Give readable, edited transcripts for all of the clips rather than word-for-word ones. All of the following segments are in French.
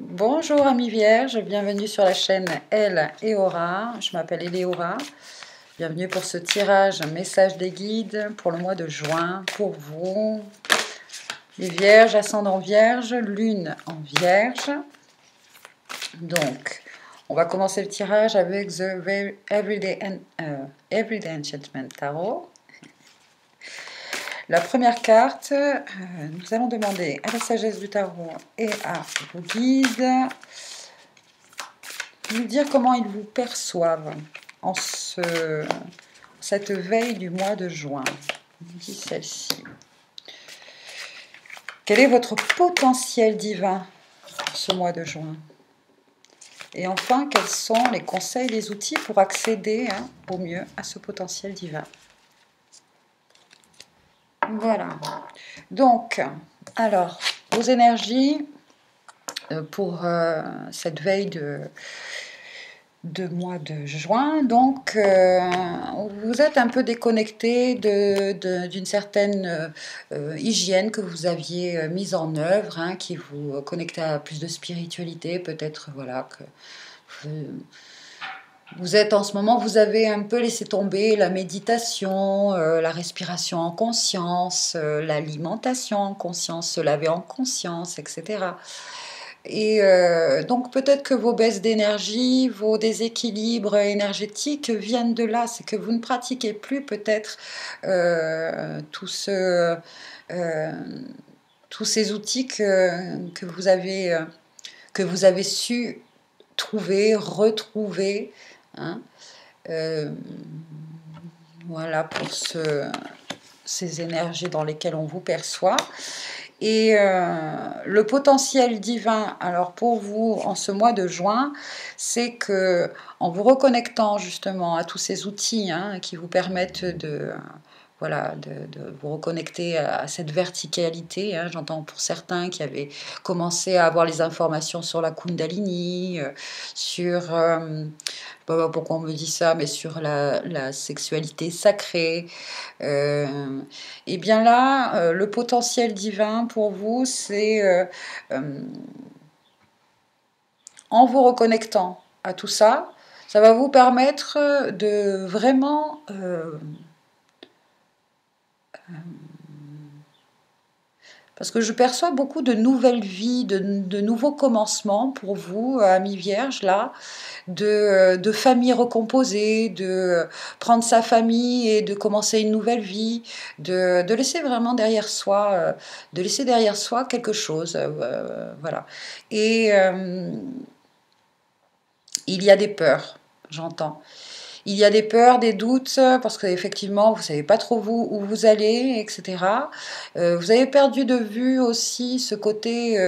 Bonjour amis vierges, bienvenue sur la chaîne Elle et Aura. Je m'appelle Eleora. Bienvenue pour ce tirage, un message des guides pour le mois de juin pour vous. Les vierges, ascendant vierge, lune en vierge. Donc, on va commencer le tirage avec The Everyday Enchantment Tarot. La première carte, nous allons demander à la sagesse du tarot et à vos guides nous dire comment ils vous perçoivent en cette veille du mois de juin. On dit celle-ci. Quel est votre potentiel divin pour ce mois de juin? Et enfin, quels sont les conseils, les outils pour accéder au mieux à ce potentiel divin? Voilà. Donc, alors, vos énergies pour cette veille de mois de juin. Donc, vous êtes un peu déconnecté d'une certaine hygiène que vous aviez mise en œuvre, qui vous connectait à plus de spiritualité. Peut-être, voilà, que vous êtes en ce moment, vous avez un peu laissé tomber la méditation, la respiration en conscience, l'alimentation en conscience, se laver en conscience, etc. Et donc peut-être que vos baisses d'énergie, vos déséquilibres énergétiques viennent de là. C'est que vous ne pratiquez plus peut-être tous ces outils que vous avez su trouver, retrouver. Voilà pour ces énergies dans lesquelles on vous perçoit. Et le potentiel divin, alors pour vous, en ce mois de juin, c'est que en vous reconnectant justement à tous ces outils qui vous permettent de vous reconnecter à cette verticalité. J'entends pour certains qui avaient commencé à avoir les informations sur la Kundalini, sur, je ne sais pas pourquoi on me dit ça, mais sur la sexualité sacrée. Et bien là, le potentiel divin pour vous, c'est en vous reconnectant à tout ça, ça va vous permettre de vraiment parce que je perçois beaucoup de nouvelles vies, de nouveaux commencements pour vous, amis vierges, là, de famille recomposée, de prendre sa famille et de commencer une nouvelle vie, de laisser vraiment derrière soi, quelque chose. Voilà. Et il y a des peurs, j'entends. Il y a des peurs, des doutes, parce qu'effectivement, vous ne savez pas trop où vous allez, etc. Vous avez perdu de vue aussi ce côté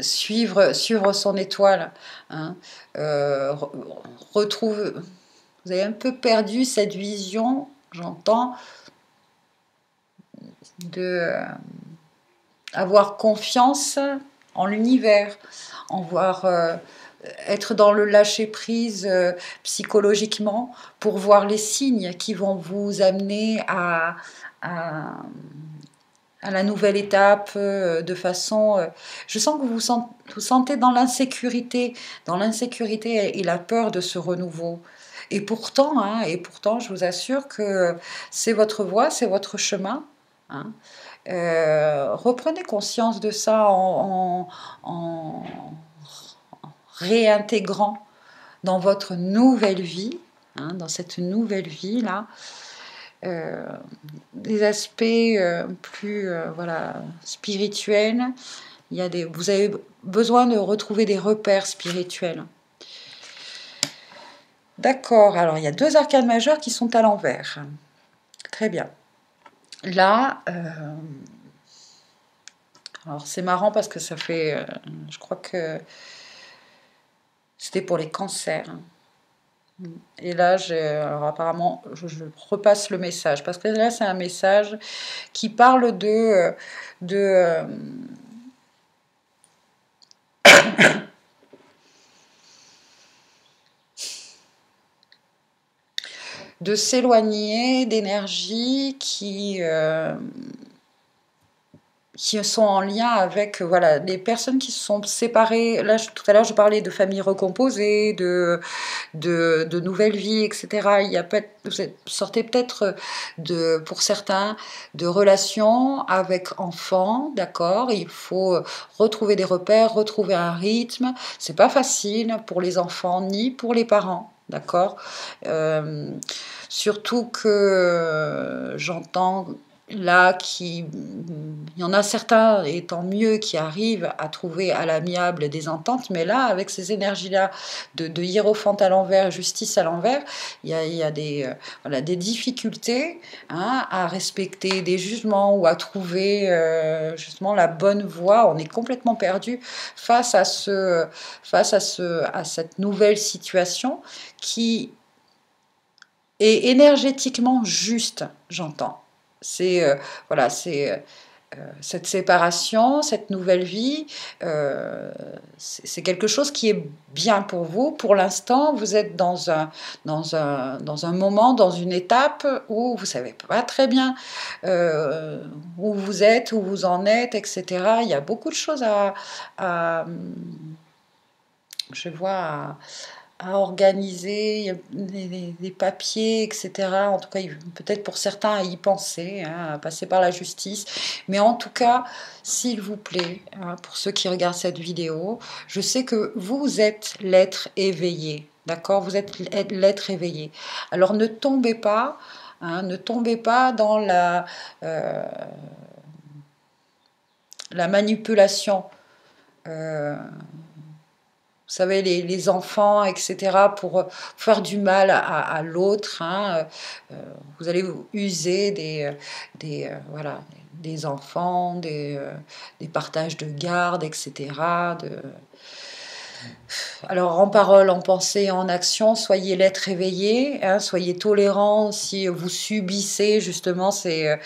suivre son étoile. Retrouve, vous avez un peu perdu cette vision, j'entends, de avoir confiance en l'univers, être dans le lâcher-prise psychologiquement pour voir les signes qui vont vous amener à la nouvelle étape de façon... je sens que vous sentez dans l'insécurité et la peur de ce renouveau. Et pourtant, je vous assure que c'est votre voie, c'est votre chemin. Reprenez conscience de ça en réintégrant dans votre nouvelle vie, dans cette nouvelle vie là, des aspects plus spirituels. Vous avez besoin de retrouver des repères spirituels. D'accord, alors il y a 2 arcanes majeures qui sont à l'envers. Très bien. Là, alors c'est marrant parce que ça fait, je crois que c'était pour les cancers. Et là, alors apparemment, je repasse le message parce que là, c'est un message qui parle de s'éloigner d'énergies qui qui sont en lien avec voilà, les personnes qui se sont séparées. Là, tout à l'heure, je parlais de familles recomposées, de nouvelles vies, etc. Il y a vous sortez peut-être pour certains, de relations avec enfants, d'accord. Il faut retrouver des repères, retrouver un rythme. C'est pas facile pour les enfants ni pour les parents, d'accord. Surtout que j'entends là il y en a certains, et tant mieux, qui arrivent à trouver à l'amiable des ententes, mais là, avec ces énergies-là de hiérophante à l'envers, justice à l'envers, il y a voilà, des difficultés, hein, à respecter des jugements ou à trouver justement la bonne voie. On est complètement perdu face à à cette nouvelle situation qui est énergétiquement juste, j'entends. C'est voilà, c'est cette séparation, cette nouvelle vie, c'est quelque chose qui est bien pour vous. Pour l'instant, vous êtes dans un moment, dans une étape où vous ne savez pas très bien où vous êtes, où vous en êtes, etc. Il y a beaucoup de choses je vois, à organiser, des papiers, etc. En tout cas, peut-être pour certains à y penser, hein, à passer par la justice. Mais en tout cas, s'il vous plaît, hein, pour ceux qui regardent cette vidéo, je sais que vous êtes l'être éveillé, d'accord? Vous êtes l'être éveillé. Alors ne tombez pas, hein, ne tombez pas dans la manipulation. Vous savez, les enfants, etc., pour faire du mal à l'autre, hein, vous allez user voilà, des enfants, des partages de garde, etc. Alors, en parole, en pensée, en action, soyez l'être éveillé, hein, soyez tolérant si vous subissez justement ces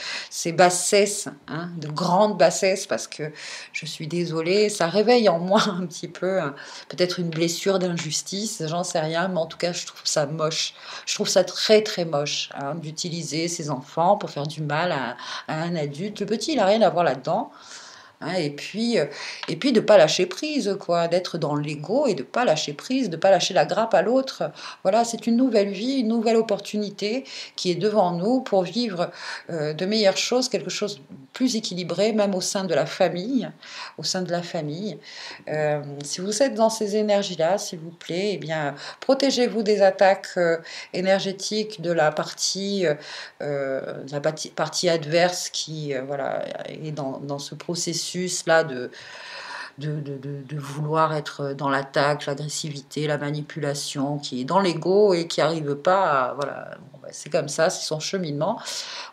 bassesses, hein, de grandes bassesses, parce que je suis désolée, ça réveille en moi un petit peu, hein, peut-être une blessure d'injustice, j'en sais rien, mais en tout cas, je trouve ça moche. Je trouve ça très très moche, hein, d'utiliser ces enfants pour faire du mal à un adulte. Le petit, il n'a rien à voir là-dedans. Hein, et puis de pas lâcher prise, quoi, d'être dans l'ego et de pas lâcher prise, de pas lâcher la grappe à l'autre. Voilà, c'est une nouvelle vie, une nouvelle opportunité qui est devant nous pour vivre de meilleures choses, quelque chose de plus équilibré, même au sein de la famille, au sein de la famille. Si vous êtes dans ces énergies-là, s'il vous plaît, eh bien, protégez-vous des attaques énergétiques de la partie adverse qui voilà, est dans ce processus-là de vouloir être dans l'attaque, l'agressivité, la manipulation, qui est dans l'ego et qui n'arrive pas à... Voilà, bon, ben, c'est comme ça, c'est son cheminement.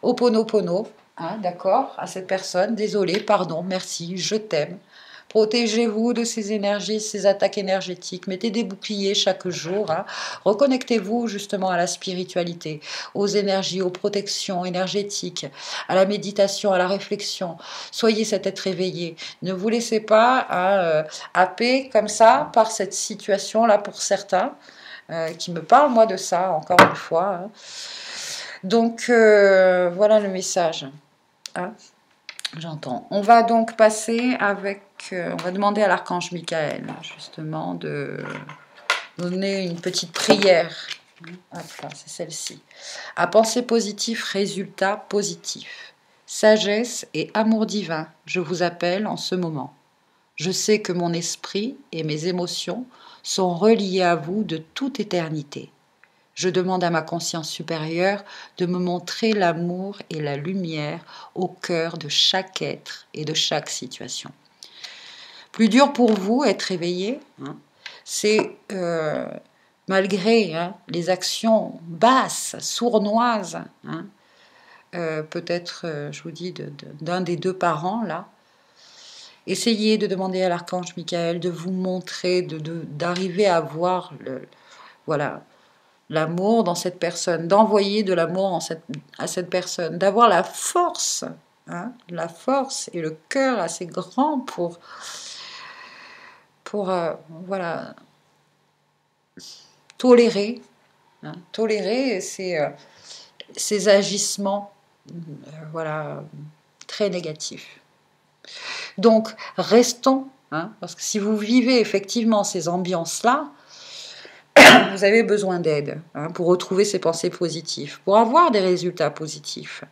Oponopono, hein, d'accord, à cette personne, désolé, pardon, merci, je t'aime. Protégez-vous de ces énergies, ces attaques énergétiques. Mettez des boucliers chaque jour. Hein. Reconnectez-vous justement à la spiritualité, aux énergies, aux protections énergétiques, à la méditation, à la réflexion. Soyez cet être éveillé. Ne vous laissez pas happer comme ça par cette situation-là pour certains, qui me parlent, moi, de ça, encore une fois. Hein. Donc, voilà le message. Hein. J'entends. On va donc passer avec... on va demander à l'archange Michael, justement, de donner une petite prière. Hop là, c'est celle-ci. À penser positif, résultat positif. Sagesse et amour divin, je vous appelle en ce moment. Je sais que mon esprit et mes émotions sont reliés à vous de toute éternité. Je demande à ma conscience supérieure de me montrer l'amour et la lumière au cœur de chaque être et de chaque situation. Plus dur pour vous, être éveillé, hein, c'est malgré les actions basses, sournoises, hein, peut-être, je vous dis, d'un des deux parents, là, essayez de demander à l'archange Michael de vous montrer, d'arriver à voir voilà, l'amour dans cette personne, d'envoyer de l'amour à cette personne, d'avoir la force, hein, la force et le cœur assez grand pour voilà, tolérer, hein, tolérer ces agissements voilà, très négatifs. Donc, restons, hein, parce que si vous vivez effectivement ces ambiances-là, vous avez besoin d'aide hein, pour retrouver ces pensées positives, pour avoir des résultats positifs.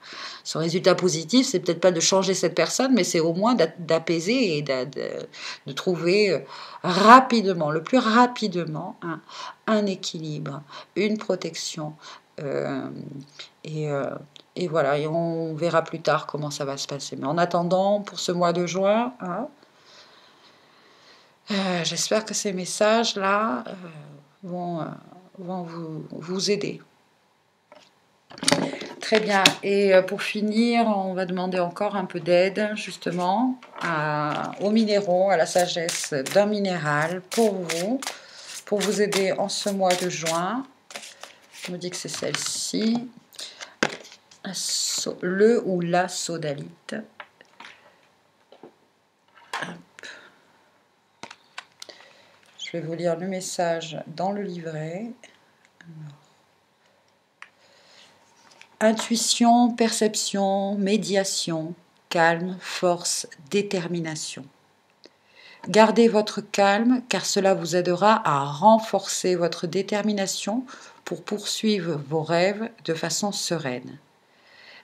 Ce résultat positif, c'est peut-être pas de changer cette personne, mais c'est au moins d'apaiser et de trouver rapidement, le plus rapidement, hein, un équilibre, une protection. Euh, et, euh, et voilà, et on verra plus tard comment ça va se passer. Mais en attendant, pour ce mois de juin, hein, j'espère que ces messages-là vont vous aider. Très bien. Et pour finir, on va demander encore un peu d'aide, justement, aux minéraux, à la sagesse d'un minéral pour vous aider en ce mois de juin. Je me dis que c'est celle-ci. Le ou la sodalite. Je vais vous lire le message dans le livret. Intuition, perception, médiation, calme, force, détermination. Gardez votre calme car cela vous aidera à renforcer votre détermination pour poursuivre vos rêves de façon sereine.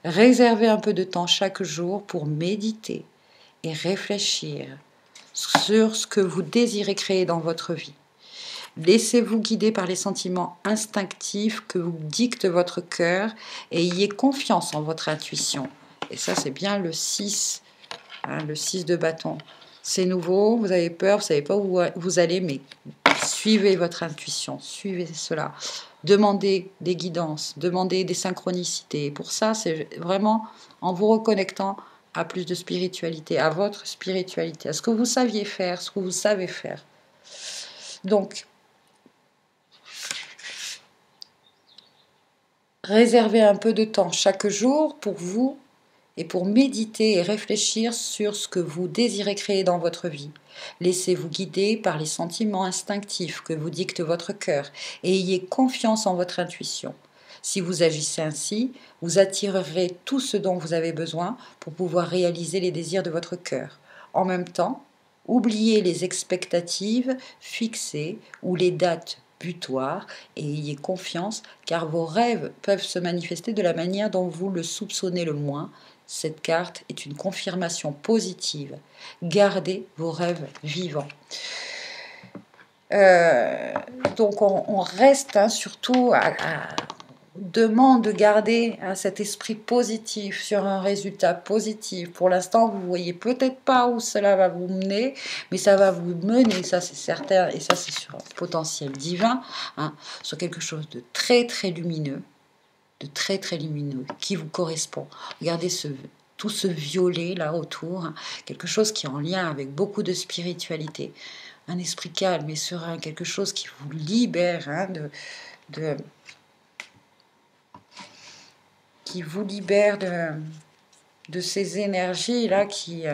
Réservez un peu de temps chaque jour pour méditer et réfléchir sur ce que vous désirez créer dans votre vie. Laissez-vous guider par les sentiments instinctifs que vous dicte votre cœur et ayez confiance en votre intuition. Et ça, c'est bien le 6, hein, le 6 de bâton. C'est nouveau, vous avez peur, vous ne savez pas où vous allez, mais suivez votre intuition, suivez cela. Demandez des guidances, demandez des synchronicités. Pour ça, c'est vraiment en vous reconnectant à plus de spiritualité, à votre spiritualité, à ce que vous saviez faire, ce que vous savez faire. Donc, réservez un peu de temps chaque jour pour vous et pour méditer et réfléchir sur ce que vous désirez créer dans votre vie. Laissez-vous guider par les sentiments instinctifs que vous dicte votre cœur et ayez confiance en votre intuition. Si vous agissez ainsi, vous attirerez tout ce dont vous avez besoin pour pouvoir réaliser les désirs de votre cœur. En même temps, oubliez les expectatives fixées ou les dates butoirs et ayez confiance car vos rêves peuvent se manifester de la manière dont vous le soupçonnez le moins. Cette carte est une confirmation positive. Gardez vos rêves vivants. Donc on reste surtout demande de garder cet esprit positif sur un résultat positif. Pour l'instant, vous voyez peut-être pas où cela va vous mener, mais ça va vous mener, ça c'est certain, et ça c'est sur un potentiel divin, sur quelque chose de très très lumineux, qui vous correspond. Regardez tout ce violet là autour, quelque chose qui est en lien avec beaucoup de spiritualité, un esprit calme et serein, quelque chose qui vous libère qui vous libère de ces énergies-là qui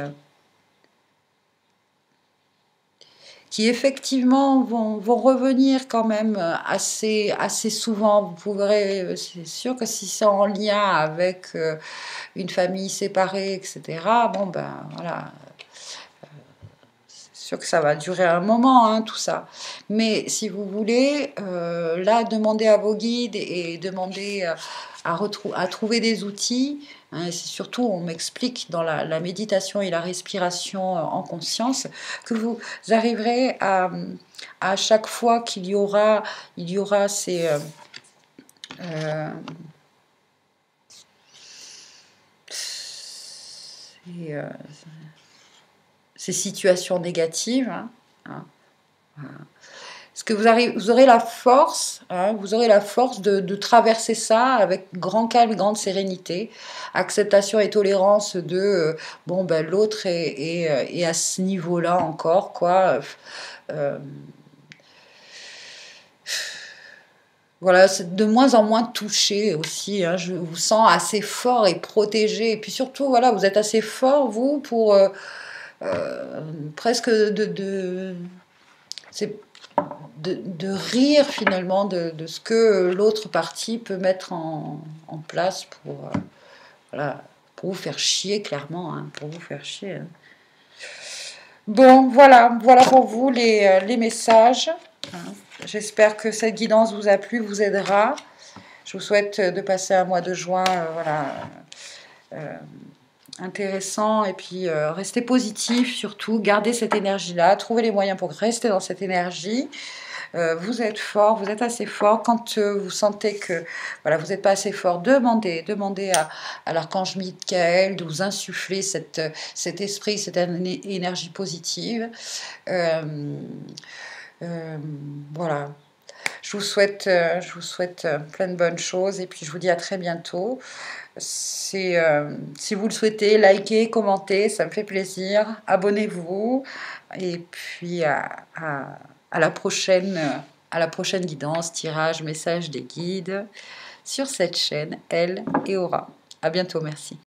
effectivement vont revenir quand même assez souvent. Vous pourrez, c'est sûr que si c'est en lien avec une famille séparée, etc., bon ben voilà, c'est sûr que ça va durer un moment, tout ça. Mais si vous voulez, là, demandez à vos guides et demandez à trouver des outils. C'est surtout, on m'explique dans la méditation et la respiration en conscience, que vous arriverez à chaque fois qu'il y aura ces... ces situations négatives, Parce que vous aurez la force, de traverser ça avec grand calme, grande sérénité, acceptation et tolérance de l'autre est à ce niveau-là encore, quoi. Voilà, c'est de moins en moins touché aussi. Je vous sens assez fort et protégé. Et puis surtout, voilà, vous êtes assez fort, vous, pour presque de rire finalement de ce que l'autre partie peut mettre en place pour vous faire chier, clairement, pour vous faire chier. Bon, voilà, voilà pour vous les messages. J'espère que cette guidance vous a plu, vous aidera. Je vous souhaite de passer un mois de juin, voilà, intéressant, et puis restez positif surtout, gardez cette énergie-là, trouvez les moyens pour rester dans cette énergie. Vous êtes fort, vous êtes assez fort. Quand vous sentez que voilà, vous n'êtes pas assez fort, demandez à l'archange Michael de vous insuffler cet esprit, cette énergie positive. Voilà. Je vous souhaite plein de bonnes choses et puis je vous dis à très bientôt. Si vous le souhaitez, likez, commentez, ça me fait plaisir. Abonnez-vous et puis à la prochaine guidance, tirage, message des guides sur cette chaîne Elle et Aura. À bientôt, merci.